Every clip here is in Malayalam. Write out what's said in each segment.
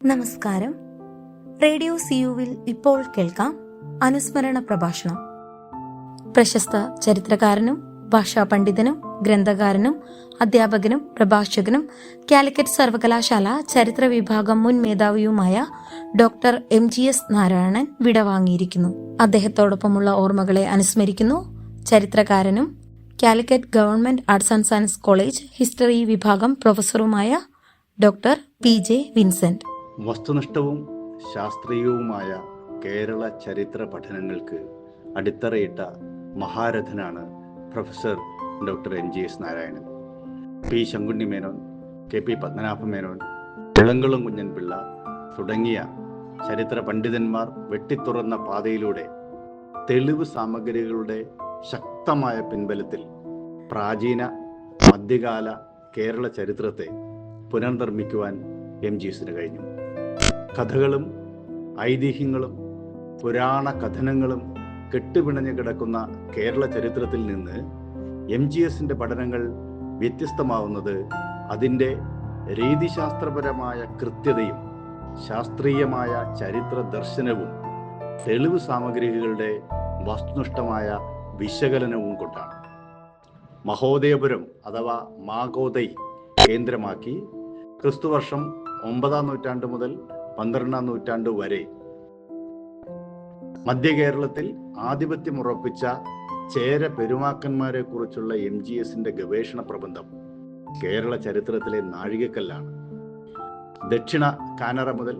നമസ്കാരം. റേഡിയോ സിയുവിൽ ഇപ്പോൾ കേൾക്കാം അനുസ്മരണ പ്രഭാഷണം. പ്രശസ്ത ചരിത്രകാരനും ഭാഷാ പണ്ഡിതനും ഗ്രന്ഥകാരനും അധ്യാപകനും പ്രഭാഷകനും കാലിക്കറ്റ് സർവകലാശാല ചരിത്ര വിഭാഗം മുൻ മേധാവിയുമായ ഡോക്ടർ MGS നാരായണൻ വിടവാങ്ങിയിരിക്കുന്നു. അദ്ദേഹത്തോടൊപ്പമുള്ള ഓർമ്മകളെ അനുസ്മരിക്കുന്നു ചരിത്രകാരനും Calicut government arts and science college history വിഭാഗം പ്രൊഫസറുമായ ഡോക്ടർ PJ വിൻസെന്റ്. വസ്തുനിഷ്ഠവും ശാസ്ത്രീയവുമായ കേരള ചരിത്ര പഠനങ്ങൾക്ക് അടിത്തറയിട്ട മഹാരഥനാണ് professor doctor MGS Narayanan. P Sankunni Menon, KP Padmanabha Menon, Elamkulam Kunjan Pillai തുടങ്ങിയ ചരിത്ര പണ്ഡിതന്മാർ വെട്ടിത്തുറന്ന പാതയിലൂടെ തെളിവ് സാമഗ്രികളുടെ ശക്തമായ പിൻബലത്തിൽ പ്രാചീന മധ്യകാല കേരള ചരിത്രത്തെ പുനർനിർമ്മിക്കുവാൻ MGSന് കഴിഞ്ഞു. കഥകളും ഐതിഹ്യങ്ങളും പുരാണ കഥനങ്ങളും കെട്ടുപിണഞ്ഞു കിടക്കുന്ന കേരള ചരിത്രത്തിൽ നിന്ന് MGSന്റെ പഠനങ്ങൾ വ്യത്യസ്തമാവുന്നത് അതിൻ്റെ രീതിശാസ്ത്രപരമായ കൃത്യതയും ശാസ്ത്രീയമായ ചരിത്ര ദർശനവും തെളിവ് സാമഗ്രികളുടെ വസ്തുനിഷ്ഠമായ വിശകലനവും കൊണ്ടാണ്. മഹോദയപുരം അഥവാ മാഗോദൈ കേന്ദ്രമാക്കി ക്രിസ്തുവർഷം 9-ാം നൂറ്റാണ്ട് മുതൽ 12-ാം നൂറ്റാണ്ട് വരെ മധ്യ കേരളത്തിൽ ആധിപത്യമുറപ്പിച്ച ചേര പെരുമാക്കന്മാരെ കുറിച്ചുള്ള MGSന്റെ ഗവേഷണ പ്രബന്ധം കേരള ചരിത്രത്തിലെ നാഴികക്കല്ലാണ്. ദക്ഷിണ കാനറ മുതൽ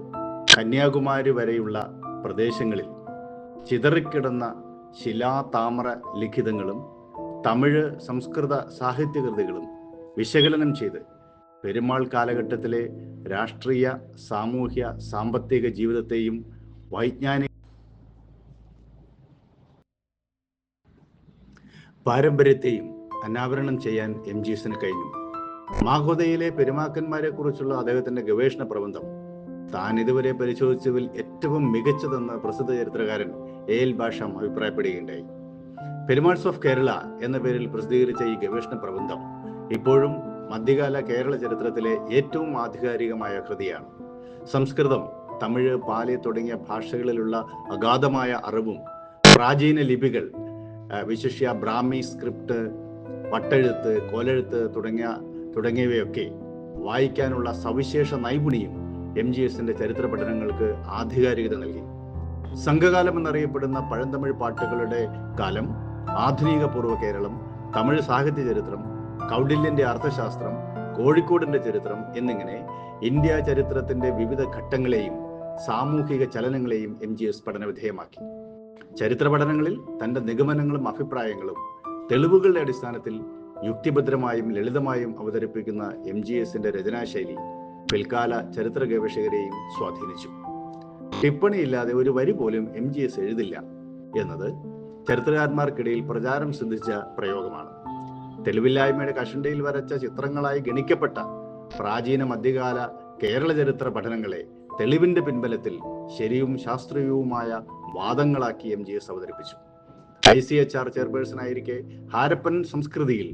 കന്യാകുമാരി വരെയുള്ള പ്രദേശങ്ങളിൽ ചിതറിക്കിടന്ന ശിലാതാമ്ര ലിഖിതങ്ങളും തമിഴ് സംസ്കൃത സാഹിത്യകൃതികളും വിശകലനം ചെയ്ത് പെരുമാൾ കാലഘട്ടത്തിലെ രാഷ്ട്രീയ സാമൂഹ്യ സാമ്പത്തിക ജീവിതത്തെയും വൈജ്ഞാനിക പാരമ്പര്യത്തെയും അനാവരണം ചെയ്യാൻ MGSന് കഴിഞ്ഞു. മാഗോദയിലെ പെരുമാക്കന്മാരെ കുറിച്ചുള്ള അദ്ദേഹത്തിന്റെ ഗവേഷണ പ്രബന്ധം താൻ ഇതുവരെ പരിശോധിച്ചതിൽ ഏറ്റവും മികച്ചതെന്ന് പ്രസിദ്ധ ചരിത്രകാരൻ AL ഭാഷം അഭിപ്രായപ്പെടുകയുണ്ടായി. പെരുമാൾസ് ഓഫ് കേരള എന്ന പേരിൽ പ്രസിദ്ധീകരിച്ച ഈ ഗവേഷണ പ്രബന്ധം ഇപ്പോഴും മധ്യകാല കേരള ചരിത്രത്തിലെ ഏറ്റവും ആധികാരികമായ കൃതിയാണ്. സംസ്കൃതം, തമിഴ്, പാലി തുടങ്ങിയ ഭാഷകളിലുള്ള അഗാധമായ അറിവും പ്രാചീന ലിപികൾ, വിശിഷ്യ ബ്രാഹ്മി സ്ക്രിപ്റ്റ്, വട്ടെഴുത്ത്, കോലെഴുത്ത് തുടങ്ങിയവയൊക്കെ വായിക്കാനുള്ള സവിശേഷ നൈപുണിയും MGSന്റെ ചരിത്ര പഠനങ്ങൾക്ക് ആധികാരികത നൽകി. സംഘകാലം എന്നറിയപ്പെടുന്ന പഴന്തമിഴ് പാട്ടുകളുടെ കാലം, ആധുനിക പൂർവ്വ കേരളം, തമിഴ് സാഹിത്യ ചരിത്രം, കൗടില്യന്റെ അർത്ഥശാസ്ത്രം, കോഴിക്കോടിന്റെ ചരിത്രം എന്നിങ്ങനെ ഇന്ത്യ ചരിത്രത്തിന്റെ വിവിധ ഘട്ടങ്ങളെയും സാമൂഹിക ചലനങ്ങളെയും MGS പഠനവിധേയമാക്കി. ചരിത്ര പഠനങ്ങളിൽ തന്റെ നിഗമനങ്ങളും അഭിപ്രായങ്ങളും തെളിവുകളുടെ അടിസ്ഥാനത്തിൽ യുക്തിഭദ്രമായും ലളിതമായും അവതരിപ്പിക്കുന്ന MGSന്റെ രചനാശൈലി പിൽക്കാല ചരിത്ര ഗവേഷകരെയും സ്വാധീനിച്ചു. ടിപ്പണിയില്ലാതെ ഒരു വരി പോലും MGS എഴുതില്ല എന്നത് ചരിത്രകാരന്മാർക്കിടയിൽ പ്രചാരം സിദ്ധിച്ച പ്രയോഗമാണ്. തെളിവില്ലായ്മയുടെ കഷണ്ടയിൽ വരച്ച ചിത്രങ്ങളായി ഗണിക്കപ്പെട്ട പ്രാചീന മധ്യകാല കേരള ചരിത്ര പഠനങ്ങളെ തെളിവിന്റെ പിൻബലത്തിൽ ശരിയും ശാസ്ത്രീയവുമായ വാദങ്ങളാക്കി MGS അവതരിപ്പിച്ചു. ICHR ചെയർപേഴ്സൺ ആയിരിക്കെ ഹാരപ്പൻ സംസ്കൃതിയിൽ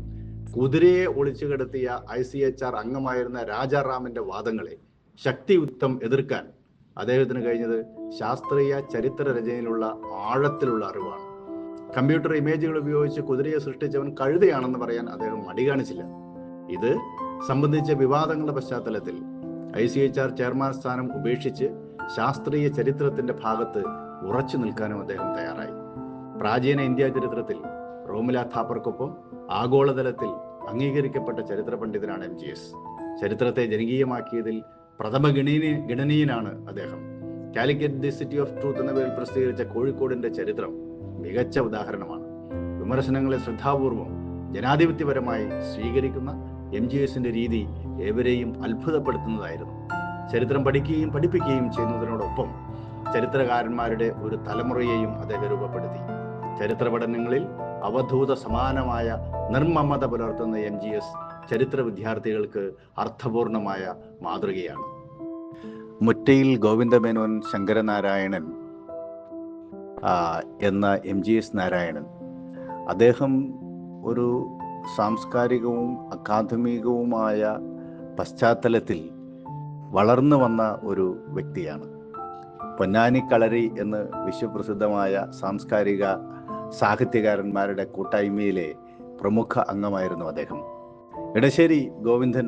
കുതിരയെ ഒളിച്ചു കിടത്തിയ ICHR അംഗമായിരുന്ന രാജാറാമിന്റെ വാദങ്ങളെ ശക്തിയുക്തം എതിർക്കാൻ അദ്ദേഹത്തിന് കഴിഞ്ഞത് ശാസ്ത്രീയ ചരിത്ര രചനയിലുള്ള ആഴത്തിലുള്ള അറിവാണ്. കമ്പ്യൂട്ടർ ഇമേജുകൾ ഉപയോഗിച്ച് കുതിരയെ സൃഷ്ടിച്ചവൻ കഴുതയാണെന്ന് പറയാൻ അദ്ദേഹം മടി കാണിച്ചില്ല. ഇത് സംബന്ധിച്ച വിവാദങ്ങളുടെ പശ്ചാത്തലത്തിൽ ICHR ചെയർമാൻ സ്ഥാനം ഉപേക്ഷിച്ച് ശാസ്ത്രീയ ചരിത്രത്തിന്റെ ഭാഗത്ത് ഉറച്ചു നിൽക്കാനും അദ്ദേഹം തയ്യാറായി. പ്രാചീന ഇന്ത്യ ചരിത്രത്തിൽ റോമില താപ്പർക്കൊപ്പം ആഗോളതലത്തിൽ അംഗീകരിക്കപ്പെട്ട ചരിത്ര പണ്ഡിതനാണ് MGS. ചരിത്രത്തെ ജനകീയമാക്കിയതിൽ പ്രഥമ ഗണനീയനാണ് അദ്ദേഹം. Calicut the city of truth എന്ന പേരിൽ പ്രസിദ്ധീകരിച്ച കോഴിക്കോടിന്റെ ചരിത്രം മികച്ച ഉദാഹരണമാണ്. വിമർശനങ്ങളെ ശ്രദ്ധാപൂർവം ജനാധിപത്യപരമായി സ്വീകരിക്കുന്ന MGSന്റെ രീതി ഏവരെയും അത്ഭുതപ്പെടുത്തുന്നതായിരുന്നു. ചരിത്രം പഠിക്കുകയും പഠിപ്പിക്കുകയും ചെയ്യുന്നതിനോടൊപ്പം ചരിത്രകാരന്മാരുടെ ഒരു തലമുറയെയും അദ്ദേഹം രൂപപ്പെടുത്തി. ചരിത്ര പഠനങ്ങളിൽ അവധൂത സമാനമായ നിർമ്മമത പുലർത്തുന്ന MGS ചരിത്ര വിദ്യാർത്ഥികൾക്ക് അർത്ഥപൂർണമായ മാതൃകയാണ്. മുറ്റയിൽ ഗോവിന്ദമേനോൻ ശങ്കരനാരായണൻ എന്ന MGS നാരായണൻ, അദ്ദേഹം ഒരു സാംസ്കാരികവും അക്കാദമികവുമായ പശ്ചാത്തലത്തിൽ വളർന്നു വന്ന ഒരു വ്യക്തിയാണ്. പൊന്നാനി കളരി എന്ന് വിശ്വപ്രസിദ്ധമായ സാംസ്കാരിക സാഹിത്യകാരന്മാരുടെ കൂട്ടായ്മയിലെ പ്രമുഖ അംഗമായിരുന്നു അദ്ദേഹം. ഇടശ്ശേരി ഗോവിന്ദൻ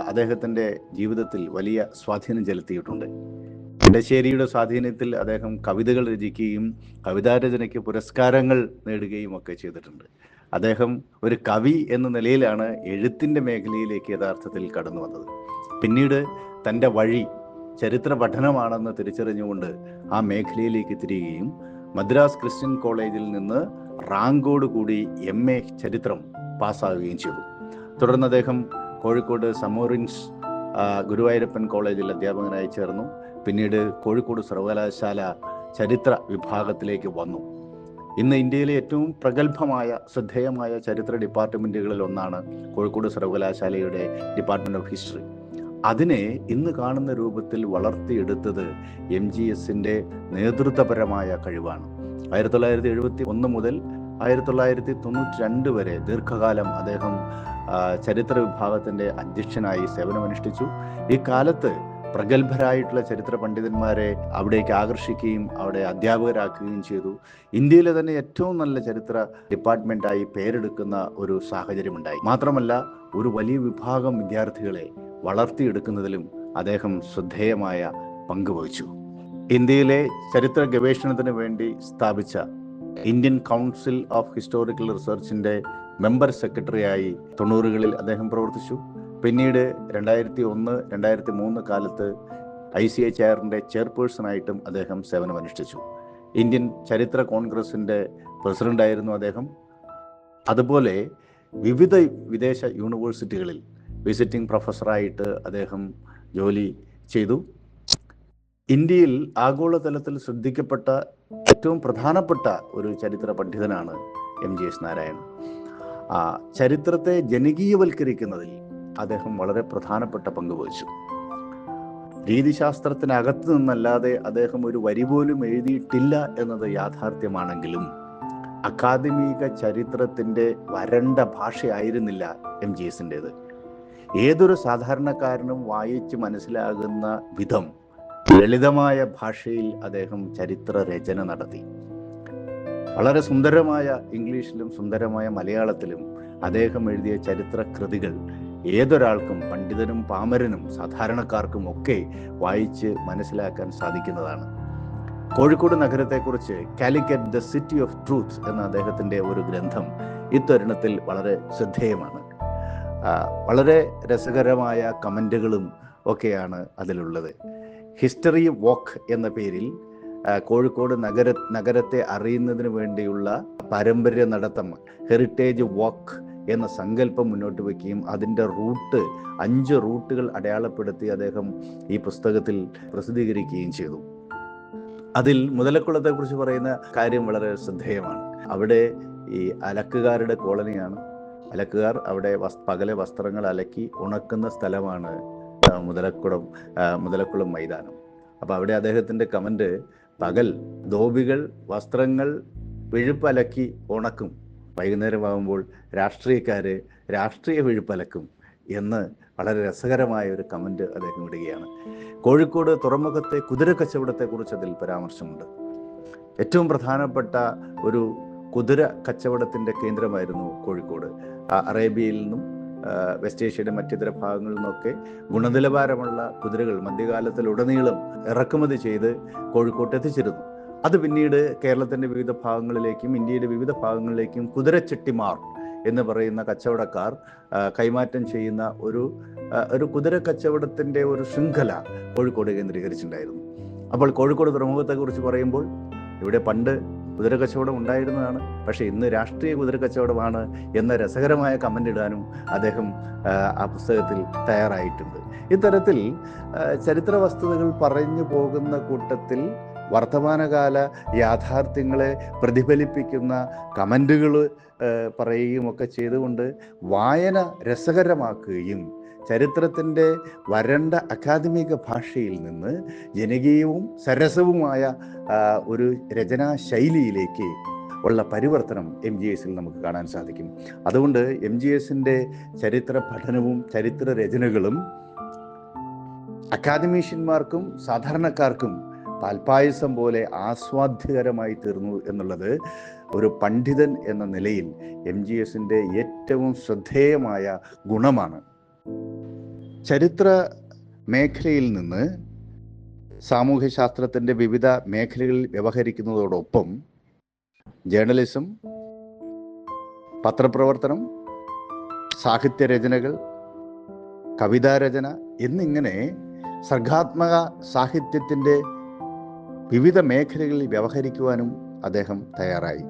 അദ്ദേഹത്തിൻ്റെ ജീവിതത്തിൽ വലിയ സ്വാധീനം ചെലുത്തിയിട്ടുണ്ട്. ഇടശ്ശേരിയുടെ സ്വാധീനത്തിൽ അദ്ദേഹം കവിതകൾ രചിക്കുകയും കവിതാരചനയ്ക്ക് പുരസ്കാരങ്ങൾ നേടുകയും ഒക്കെ ചെയ്തിട്ടുണ്ട്. അദ്ദേഹം ഒരു കവി എന്ന നിലയിലാണ് എഴുത്തിൻ്റെ മേഖലയിലേക്ക് യഥാർത്ഥത്തിൽ കടന്നു വന്നത്. പിന്നീട് തൻ്റെ വഴി ചരിത്ര പഠനമാണെന്ന് തിരിച്ചറിഞ്ഞുകൊണ്ട് ആ മേഖലയിലേക്ക് തിരികുകയും മദ്രാസ് ക്രിസ്ത്യൻ കോളേജിൽ നിന്ന് റാങ്കോട് കൂടി MA ചരിത്രം പാസ്സാവുകയും ചെയ്തു. തുടർന്ന് അദ്ദേഹം കോഴിക്കോട് സമോറിൻസ് ഗുരുവായൂരപ്പൻ കോളേജിൽ അധ്യാപകനായി ചേർന്നു. പിന്നീട് കോഴിക്കോട് സർവകലാശാല ചരിത്ര വിഭാഗത്തിലേക്ക് വന്നു. ഇന്ന് ഇന്ത്യയിലെ ഏറ്റവും പ്രഗത്ഭമായ ശ്രദ്ധേയമായ ചരിത്ര ഡിപ്പാർട്ട്മെൻറ്റുകളിൽ ഒന്നാണ് കോഴിക്കോട് സർവകലാശാലയുടെ ഡിപ്പാർട്ട്മെൻറ്റ് ഓഫ് ഹിസ്റ്ററി. അതിനെ ഇന്ന് കാണുന്ന രൂപത്തിൽ വളർത്തിയെടുത്തത് MGSൻ്റെ നേതൃത്വപരമായ കഴിവാണ്. 1971 മുതൽ 1992 വരെ ദീർഘകാലം അദ്ദേഹം ചരിത്ര വിഭാഗത്തിൻ്റെ അധ്യക്ഷനായി സേവനമനുഷ്ഠിച്ചു. ഈ കാലത്ത് പ്രഗത്ഭരായിട്ടുള്ള ചരിത്ര പണ്ഡിതന്മാരെ അവിടേക്ക് ആകർഷിക്കുകയും അവിടെ അധ്യാപകരാക്കുകയും ചെയ്തു. ഇന്ത്യയിലെ തന്നെ ഏറ്റവും നല്ല ചരിത്ര ഡിപ്പാർട്ട്മെൻറ്റായി പേരെടുക്കുന്ന ഒരു സാഹചര്യമുണ്ടായി. മാത്രമല്ല, ഒരു വലിയ വിഭാഗം വിദ്യാർത്ഥികളെ വളർത്തിയെടുക്കുന്നതിലും അദ്ദേഹം ശ്രദ്ധേയമായ പങ്കുവഹിച്ചു. ഇന്ത്യയിലെ ചരിത്ര ഗവേഷണത്തിന് വേണ്ടി സ്ഥാപിച്ച ഇന്ത്യൻ കൗൺസിൽ ഓഫ് ഹിസ്റ്റോറിക്കൽ റിസർച്ചിൻ്റെ മെമ്പർ സെക്രട്ടറിയായി 90കളിൽ അദ്ദേഹം പ്രവർത്തിച്ചു. പിന്നീട് 2001-2003 കാലത്ത് ICHR ചെയർപേഴ്സണായിട്ടും അദ്ദേഹം സേവനമനുഷ്ഠിച്ചു. ഇന്ത്യൻ ചരിത്ര കോൺഗ്രസിൻ്റെ പ്രസിഡൻ്റായിരുന്നു അദ്ദേഹം. അതുപോലെ വിവിധ വിദേശ യൂണിവേഴ്സിറ്റികളിൽ വിസിറ്റിംഗ് പ്രൊഫസറായിട്ട് അദ്ദേഹം ജോലി ചെയ്തു. ഇന്ത്യയിൽ ആഗോളതലത്തിൽ ശ്രദ്ധിക്കപ്പെട്ട ഏറ്റവും പ്രധാനപ്പെട്ട ഒരു ചരിത്ര പണ്ഡിതനാണ് MGS നാരായണൻ. ചരിത്രത്തെ ജനകീയവൽക്കരിക്കുന്നതിൽ അദ്ദേഹം വളരെ പ്രധാനപ്പെട്ട പങ്ക് വഹിച്ചു. രീതിശാസ്ത്രത്തിനകത്ത് നിന്നല്ലാതെ അദ്ദേഹം ഒരു വരി പോലും എഴുതിയിട്ടില്ല എന്നത് യാഥാർത്ഥ്യമാണെങ്കിലും അക്കാദമിക ചരിത്രത്തിൻ്റെ വരണ്ട ഭാഷയായിരുന്നില്ല MGSൻ്റേത്. ഏതൊരു സാധാരണക്കാരനും വായിച്ച് മനസ്സിലാകുന്ന വിധം ലളിതമായ ഭാഷയിൽ അദ്ദേഹം ചരിത്ര രചന നടത്തി. വളരെ സുന്ദരമായ ഇംഗ്ലീഷിലും സുന്ദരമായ മലയാളത്തിലും അദ്ദേഹം എഴുതിയ ചരിത്ര കൃതികൾ ഏതൊരാൾക്കും, പണ്ഡിതനും പാമരനും സാധാരണക്കാർക്കും ഒക്കെ വായിച്ച് മനസ്സിലാക്കാൻ സാധിക്കുന്നതാണ്. കോഴിക്കോട് നഗരത്തെക്കുറിച്ച് Calicut the city of truth എന്ന അദ്ദേഹത്തിൻ്റെ ഒരു ഗ്രന്ഥം ഇത്തരുണത്തിൽ വളരെ ശ്രദ്ധേയമാണ്. വളരെ രസകരമായ കമൻറ്റുകളും ഒക്കെയാണ് അതിലുള്ളത്. ഹിസ്റ്ററി വാക്ക് എന്ന പേരിൽ കോഴിക്കോട് നഗരത്തെ അറിയുന്നതിന് വേണ്ടിയുള്ള പാരമ്പര്യ നടത്തം, ഹെറിറ്റേജ് വാക്ക് എന്ന സങ്കല്പം മുന്നോട്ട് വയ്ക്കുകയും അതിൻ്റെ 5 റൂട്ടുകൾ അടയാളപ്പെടുത്തി അദ്ദേഹം ഈ പുസ്തകത്തിൽ പ്രസിദ്ധീകരിക്കുകയും ചെയ്തു. അതിൽ മുതലക്കുളത്തെക്കുറിച്ച് പറയുന്ന കാര്യം വളരെ ശ്രദ്ധേയമാണ്. അവിടെ ഈ അലക്കുകാരുടെ കോളനിയാണ്. അലക്കുകാർ അവിടെ പകലെ വസ്ത്രങ്ങൾ അലക്കി ഉണക്കുന്ന സ്ഥലമാണ് മുതലക്കുളം മൈതാനം. അപ്പോൾ അവിടെ അദ്ദേഹത്തിൻ്റെ കമൻറ്റ്, പകൽ ധോബികൾ വസ്ത്രങ്ങൾ വിഴുപ്പലക്കി ഉണക്കും, വൈകുന്നേരമാകുമ്പോൾ രാഷ്ട്രീയക്കാർ രാഷ്ട്രീയ വിഴുപ്പലക്കും എന്ന് വളരെ രസകരമായ ഒരു കമൻറ്റ് അദ്ദേഹം ഇടുകയാണ്. കോഴിക്കോട് തുറമുഖത്തെ കുതിര കച്ചവടത്തെക്കുറിച്ച് അതിൽ പരാമർശമുണ്ട്. ഏറ്റവും പ്രധാനപ്പെട്ട ഒരു കുതിര കച്ചവടത്തിൻ്റെ കേന്ദ്രമായിരുന്നു കോഴിക്കോട്. അറേബ്യയിൽ നിന്നും വെസ്റ്റ് ഏഷ്യയുടെ മറ്റിതര ഭാഗങ്ങളിൽ നിന്നൊക്കെ ഗുണനിലവാരമുള്ള കുതിരകൾ മധ്യകാലത്തിലുടനീളം ഇറക്കുമതി ചെയ്ത് കോഴിക്കോട്ട് എത്തിച്ചിരുന്നു. അത് പിന്നീട് കേരളത്തിൻ്റെ വിവിധ ഭാഗങ്ങളിലേക്കും ഇന്ത്യയുടെ വിവിധ ഭാഗങ്ങളിലേക്കും കുതിരച്ചെട്ടിമാർ എന്ന് പറയുന്ന കച്ചവടക്കാർ കൈമാറ്റം ചെയ്യുന്ന ഒരു കുതിര കച്ചവടത്തിൻ്റെ ഒരു ശൃംഖല കോഴിക്കോട് കേന്ദ്രീകരിച്ചിട്ടുണ്ടായിരുന്നു. അപ്പോൾ കോഴിക്കോട് തുറമുഖത്തെക്കുറിച്ച് പറയുമ്പോൾ ഇവിടെ പണ്ട് കുതിര കച്ചവടം ഉണ്ടായിരുന്നതാണ്, പക്ഷേ ഇന്ന് രാഷ്ട്രീയ കുതിര കച്ചവടമാണ് എന്ന രസകരമായ കമൻ്റ് ഇടാനും അദ്ദേഹം ആ പുസ്തകത്തിൽ തയ്യാറായിട്ടുണ്ട്. ഇത്തരത്തിൽ ചരിത്ര വസ്തുതകൾ പറഞ്ഞു പോകുന്ന കൂട്ടത്തിൽ വർത്തമാനകാല യാഥാർത്ഥ്യങ്ങളെ പ്രതിഫലിപ്പിക്കുന്ന കമൻറ്റുകൾ പറയുകയും ഒക്കെ ചെയ്തുകൊണ്ട് വായന രസകരമാക്കുകയും ചരിത്രത്തിൻ്റെ വരണ്ട അക്കാദമിക ഭാഷയിൽ നിന്ന് ജനകീയവും സരസവുമായ ഒരു രചനാ ശൈലിയിലേക്ക് ഉള്ള പരിവർത്തനം MGSൽ നമുക്ക് കാണാൻ സാധിക്കും. അതുകൊണ്ട് MGSൻ്റെ ചരിത്ര പഠനവും ചരിത്ര രചനകളും അക്കാദമീഷ്യന്മാർക്കും സാധാരണക്കാർക്കും പാൽപ്പായസം പോലെ ആസ്വാദ്യകരമായി തീർന്നു എന്നുള്ളത് ഒരു പണ്ഡിതൻ എന്ന നിലയിൽ MGSന്റെ ഏറ്റവും ശ്രദ്ധേയമായ ഗുണമാണ്. ചരിത്ര മേഖലയിൽ നിന്ന് സാമൂഹ്യശാസ്ത്രത്തിൻ്റെ വിവിധ മേഖലകളിൽ വ്യവഹരിക്കുന്നതോടൊപ്പം ജേർണലിസം, പത്രപ്രവർത്തനം, സാഹിത്യരചനകൾ, കവിതാരചന എന്നിങ്ങനെ സർഗാത്മക സാഹിത്യത്തിൻ്റെ വിവിധ മേഖലകളിൽ വ്യവഹരിക്കുവാനും അദ്ദേഹം തയ്യാറായി.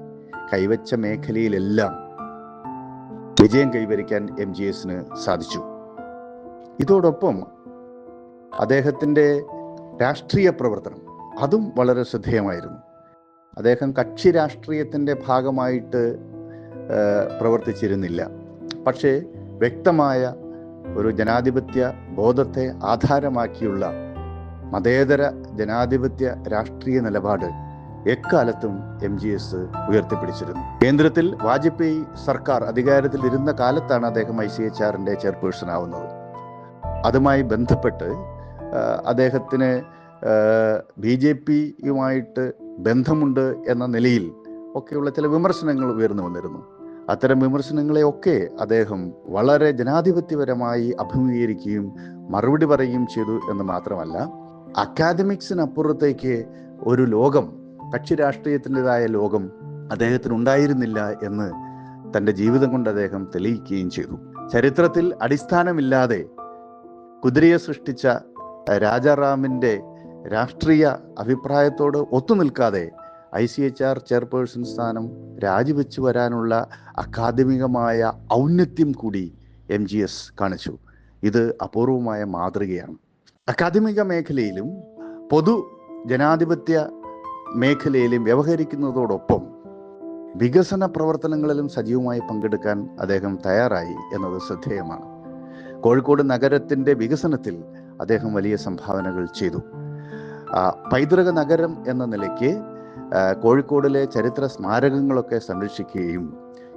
കൈവച്ച മേഖലയിലെല്ലാം വിജയം കൈവരിക്കാൻ MGSന് സാധിച്ചു. ഇതോടൊപ്പം അദ്ദേഹത്തിൻ്റെ രാഷ്ട്രീയ പ്രവർത്തനം അതും വളരെ ശ്രദ്ധേയമായിരുന്നു. അദ്ദേഹം കക്ഷി രാഷ്ട്രീയത്തിൻ്റെ ഭാഗമായിട്ട് പ്രവർത്തിച്ചിരുന്നില്ല. പക്ഷേ വ്യക്തമായ ഒരു ജനാധിപത്യ ബോധത്തെ ആധാരമാക്കിയുള്ള മതേതര ജനാധിപത്യ രാഷ്ട്രീയ നിലപാട് എക്കാലത്തും MGS ഉയർത്തിപ്പിടിച്ചിരുന്നു. കേന്ദ്രത്തിൽ വാജ്പേയി സർക്കാർ അധികാരത്തിൽ ഇരുന്ന കാലത്താണ് അദ്ദേഹം ICHRന്റെ ചെയർപേഴ്സൺ ആവുന്നത്. അതുമായി ബന്ധപ്പെട്ട് അദ്ദേഹത്തിന് BJPയുമായിട്ട് ബന്ധമുണ്ട് എന്ന നിലയിൽ ഒക്കെയുള്ള ചില വിമർശനങ്ങൾ ഉയർന്നു വന്നിരുന്നു. അത്തരം വിമർശനങ്ങളെയൊക്കെ അദ്ദേഹം വളരെ ജനാധിപത്യപരമായി അഭിമുഖീകരിക്കുകയും മറുപടി പറയുകയും ചെയ്തു എന്ന് മാത്രമല്ല, അക്കാദമിക്സിനപ്പുറത്തേക്ക് ഒരു ലോകം, കക്ഷി രാഷ്ട്രീയത്തിൻ്റെതായ ലോകം അദ്ദേഹത്തിന് ഉണ്ടായിരുന്നില്ല എന്ന് തൻ്റെ ജീവിതം കൊണ്ട് അദ്ദേഹം തെളിയിക്കുകയും ചെയ്തു. ചരിത്രത്തിൽ അടിസ്ഥാനമില്ലാതെ കുതിരയെ സൃഷ്ടിച്ച രാജാറാമിൻ്റെ രാഷ്ട്രീയ അഭിപ്രായത്തോട് ഒത്തുനിൽക്കാതെ ICHR ചെയർപേഴ്സൺ സ്ഥാനം രാജിവെച്ചു വരാനുള്ള അക്കാദമികമായ ഔന്നത്യം കൂടി MGS കാണിച്ചു. ഇത് അപൂർവമായ മാതൃകയാണ്. അക്കാദമിക മേഖലയിലും പൊതു ജനാധിപത്യ മേഖലയിലും വ്യവഹരിക്കുന്നതോടൊപ്പം വികസന പ്രവർത്തനങ്ങളിലും സജീവമായി പങ്കെടുക്കാൻ അദ്ദേഹം തയ്യാറായി എന്നത് ശ്രദ്ധേയമാണ്. കോഴിക്കോട് നഗരത്തിൻ്റെ വികസനത്തിൽ അദ്ദേഹം വലിയ സംഭാവനകൾ ചെയ്തു. പൈതൃക നഗരം എന്ന നിലയ്ക്ക് കോഴിക്കോടിലെ ചരിത്ര സ്മാരകങ്ങളൊക്കെ സംരക്ഷിക്കുകയും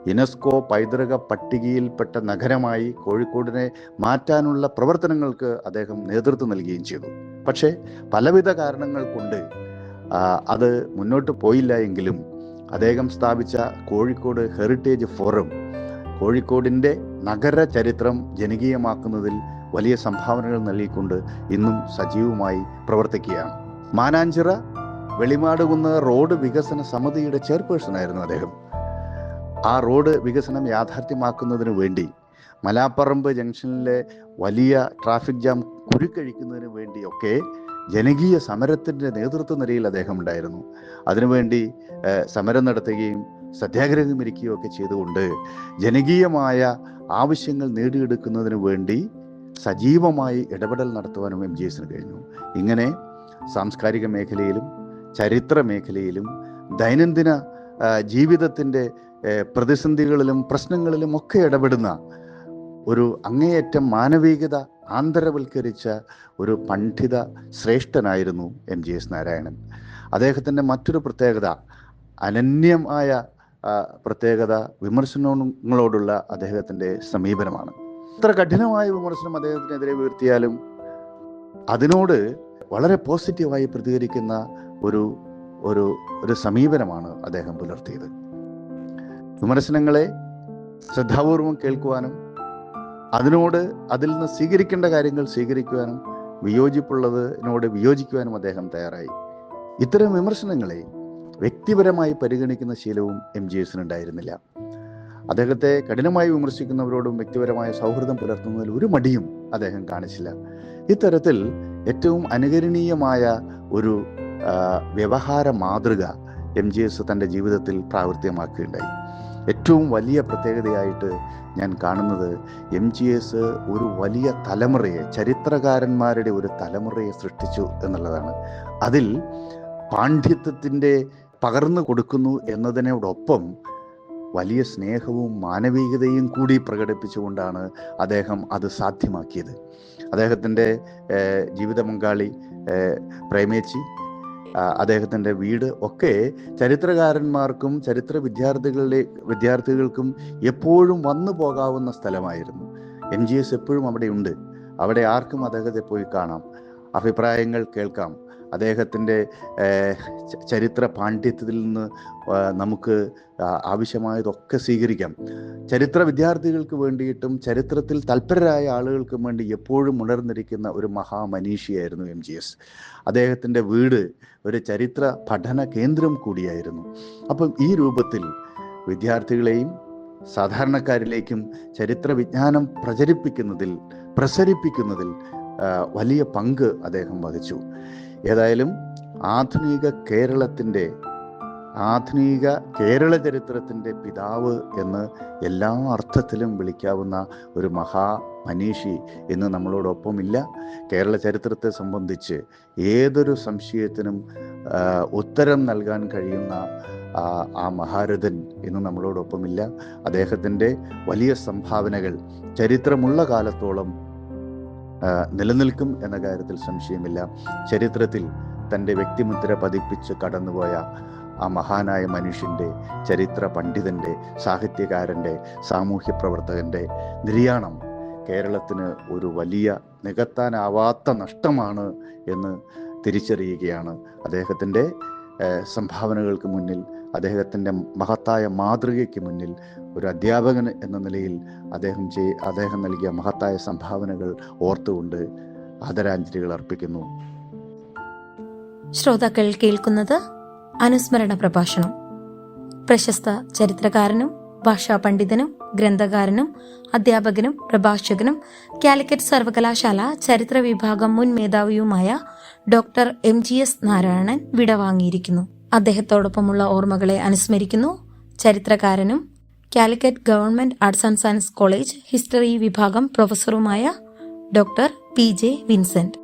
യുനെസ്കോ പൈതൃക പട്ടികയിൽപ്പെട്ട നഗരമായി കോഴിക്കോടിനെ മാറ്റാനുള്ള പ്രവർത്തനങ്ങൾക്ക് അദ്ദേഹം നേതൃത്വം നൽകുകയും ചെയ്തു. പക്ഷേ പലവിധ കാരണങ്ങൾ കൊണ്ട് അത് മുന്നോട്ട് പോയില്ല എങ്കിലും അദ്ദേഹം സ്ഥാപിച്ച കോഴിക്കോട് ഹെറിറ്റേജ് ഫോറം കോഴിക്കോടിൻ്റെ നഗര ചരിത്രം ജനകീയമാക്കുന്നതിൽ വലിയ സംഭാവനകൾ നൽകിക്കൊണ്ട് ഇന്നും സജീവമായി പ്രവർത്തിക്കുകയാണ്. മാനാഞ്ചിറ വെളിമാടുകുന്ന് റോഡ് വികസന സമിതിയുടെ ചെയർപേഴ്സണായിരുന്നു അദ്ദേഹം. ആ റോഡ് വികസനം യാഥാർത്ഥ്യമാക്കുന്നതിന് വേണ്ടി മലാപ്പറമ്പ് ജംഗ്ഷനിലെ വലിയ ട്രാഫിക് ജാം കുരുക്കഴിക്കുന്നതിന് വേണ്ടിയൊക്കെ ജനകീയ സമരത്തിൻ്റെ നേതൃത്വ നിരയിൽ അദ്ദേഹം ഉണ്ടായിരുന്നു. അതിനുവേണ്ടി സമരം നടത്തുകയും സത്യാഗ്രഹം ഇരിക്കുകയും ഒക്കെ ചെയ്തുകൊണ്ട് ജനകീയമായ ആവശ്യങ്ങൾ നേടിയെടുക്കുന്നതിന് വേണ്ടി സജീവമായി ഇടപെടൽ നടത്തുവാനും MGSന് കഴിഞ്ഞു. ഇങ്ങനെ സാംസ്കാരിക മേഖലയിലും ചരിത്ര മേഖലയിലും ദൈനംദിന ജീവിതത്തിൻ്റെ പ്രതിസന്ധികളിലും പ്രശ്നങ്ങളിലും ഒക്കെ ഇടപെടുന്ന ഒരു അങ്ങേയറ്റം മാനവികത ആന്തരവൽക്കരിച്ച ഒരു പണ്ഡിത ശ്രേഷ്ഠനായിരുന്നു MGS നാരായണൻ. അദ്ദേഹത്തിൻ്റെ മറ്റൊരു പ്രത്യേകത, അനന്യമായ പ്രത്യേകത വിമർശനങ്ങളോടുള്ള അദ്ദേഹത്തിൻ്റെ സമീപനമാണ്. എത്ര കഠിനമായ വിമർശനം അദ്ദേഹത്തിനെതിരെ ഉയർത്തിയാലും അതിനോട് വളരെ പോസിറ്റീവായി പ്രതികരിക്കുന്ന ഒരു സമീപനമാണ് അദ്ദേഹം പുലർത്തിയത്. വിമർശനങ്ങളെ ശ്രദ്ധാപൂർവം കേൾക്കുവാനും അതിൽ നിന്ന് സ്വീകരിക്കേണ്ട കാര്യങ്ങൾ സ്വീകരിക്കുവാനും വിയോജിപ്പുള്ളതിനോട് വിയോജിക്കുവാനും അദ്ദേഹം തയ്യാറായി. ഇത്തരം വിമർശനങ്ങളെ വ്യക്തിപരമായി പരിഗണിക്കുന്ന ശീലവും MGSന് ഉണ്ടായിരുന്നില്ല. അദ്ദേഹത്തെ കഠിനമായി വിമർശിക്കുന്നവരോടും വ്യക്തിപരമായ സൗഹൃദം പുലർത്തുന്നതിൽ ഒരു മടിയും അദ്ദേഹം കാണിച്ചില്ല. ഇത്തരത്തിൽ ഏറ്റവും അനുകരണീയമായ ഒരു വ്യവഹാര മാതൃക MGS തൻ്റെ ജീവിതത്തിൽ പ്രാവർത്തികമാക്കുകയുണ്ടായി. ഏറ്റവും വലിയ പ്രത്യേകതയായിട്ട് ഞാൻ കാണുന്നത് MGS ഒരു വലിയ തലമുറയെ, ചരിത്രകാരന്മാരുടെ ഒരു തലമുറയെ സൃഷ്ടിച്ചു എന്നുള്ളതാണ്. അതിൽ പാണ്ഡിത്യത്തിൻ്റെ പകർന്നു കൊടുക്കുന്നു എന്നതിനോടൊപ്പം വലിയ സ്നേഹവും മാനവികതയും കൂടി പ്രകടിപ്പിച്ചുകൊണ്ടാണ് അദ്ദേഹം അത് സാധ്യമാക്കിയത്. അദ്ദേഹത്തിൻ്റെ ജീവിത പങ്കാളി പ്രേമേച്ചി, അദ്ദേഹത്തിൻ്റെ വീട് ഒക്കെ ചരിത്രകാരന്മാർക്കും ചരിത്ര വിദ്യാർത്ഥികൾക്കും എപ്പോഴും വന്നു പോകാവുന്ന സ്ഥലമായിരുന്നു. MGS എപ്പോഴും അവിടെ ഉണ്ട്. അവിടെ ആർക്കും അദ്ദേഹത്തെ പോയി കാണാം. അഭിപ്രായങ്ങൾ കേൾക്കാം. അദ്ദേഹത്തിൻ്റെ ചരിത്ര പാണ്ഡിത്യത്തിൽ നിന്ന് നമുക്ക് ആവശ്യമായതൊക്കെ സ്വീകരിക്കാം. ചരിത്ര വിദ്യാർത്ഥികൾക്ക് വേണ്ടിയിട്ടും ചരിത്രത്തിൽ തൽപരരായ ആളുകൾക്കും വേണ്ടി എപ്പോഴും ഉണർന്നിരിക്കുന്ന ഒരു മഹാമനീഷിയായിരുന്നു MGS. അദ്ദേഹത്തിൻ്റെ വീട് ഒരു ചരിത്ര പഠന കേന്ദ്രം കൂടിയായിരുന്നു. അപ്പം ഈ രൂപത്തിൽ വിദ്യാർത്ഥികളെയും സാധാരണക്കാരിലേക്കും ചരിത്ര വിജ്ഞാനം പ്രസരിപ്പിക്കുന്നതിൽ വലിയ പങ്ക് അദ്ദേഹം വഹിച്ചു. ഏതായാലും ആധുനിക കേരള ചരിത്രത്തിൻ്റെ പിതാവ് എന്ന് എല്ലാ അർത്ഥത്തിലും വിളിക്കാവുന്ന ഒരു മഹാമനീഷി ഇന്ന് നമ്മളോടൊപ്പമില്ല. കേരള ചരിത്രത്തെ സംബന്ധിച്ച് ഏതൊരു സംശയത്തിനും ഉത്തരം നൽകാൻ കഴിയുന്ന ആ മഹാരഥൻ ഇന്ന് നമ്മളോടൊപ്പമില്ല. അദ്ദേഹത്തിൻ്റെ വലിയ സംഭാവനകൾ ചരിത്രമുള്ള കാലത്തോളം നിലനിൽക്കും എന്ന കാര്യത്തിൽ സംശയമില്ല. ചരിത്രത്തിൽ തൻ്റെ വ്യക്തിമുദ്ര പതിപ്പിച്ച് കടന്നുപോയ ആ മഹാനായ മനുഷ്യൻ്റെ, ചരിത്ര പണ്ഡിതൻ്റെ, സാഹിത്യകാരൻ്റെ, സാമൂഹ്യ പ്രവർത്തകൻ്റെ നിര്യാണം കേരളത്തിന് ഒരു വലിയ നികത്താനാവാത്ത നഷ്ടമാണ് എന്ന് തിരിച്ചറിയുകയാണ്. അദ്ദേഹത്തിൻ്റെ സംഭാവനകൾക്ക് മുന്നിൽ, അദ്ദേഹത്തിൻ്റെ മഹത്തായ മാതൃകയ്ക്ക് മുന്നിൽ ഒരു അധ്യാപകൻ എന്ന നിലയിൽ അദ്ദേഹം നൽകിയ മഹത്തായ സംഭാവനകൾ ഓർത്തുകൊണ്ട് ആദരാഞ്ജലികൾ അർപ്പിക്കുന്നു. ശ്രോതാക്കൾ കേൾക്കുന്നത് അനുസ്മരണ പ്രഭാഷണം. പ്രശസ്ത ചരിത്രകാരനും ഭാഷാ പണ്ഡിതനും ഗ്രന്ഥകാരനും അധ്യാപകനും പ്രഭാഷകനും കാലിക്കറ്റ് സർവകലാശാല ചരിത്ര വിഭാഗം മുൻ മേധാവിയുമായ ഡോക്ടർ MGS നാരായണൻ വിടവാങ്ങിയിരിക്കുന്നു. അദ്ദേഹത്തോടൊപ്പമുള്ള ഓർമ്മകളെ അനുസ്മരിക്കുന്നു ചരിത്രകാരനും Calicut government arts and science college history വിഭാഗം പ്രൊഫസറുമായ ഡോക്ടർ PJ വിൻസെന്റ്.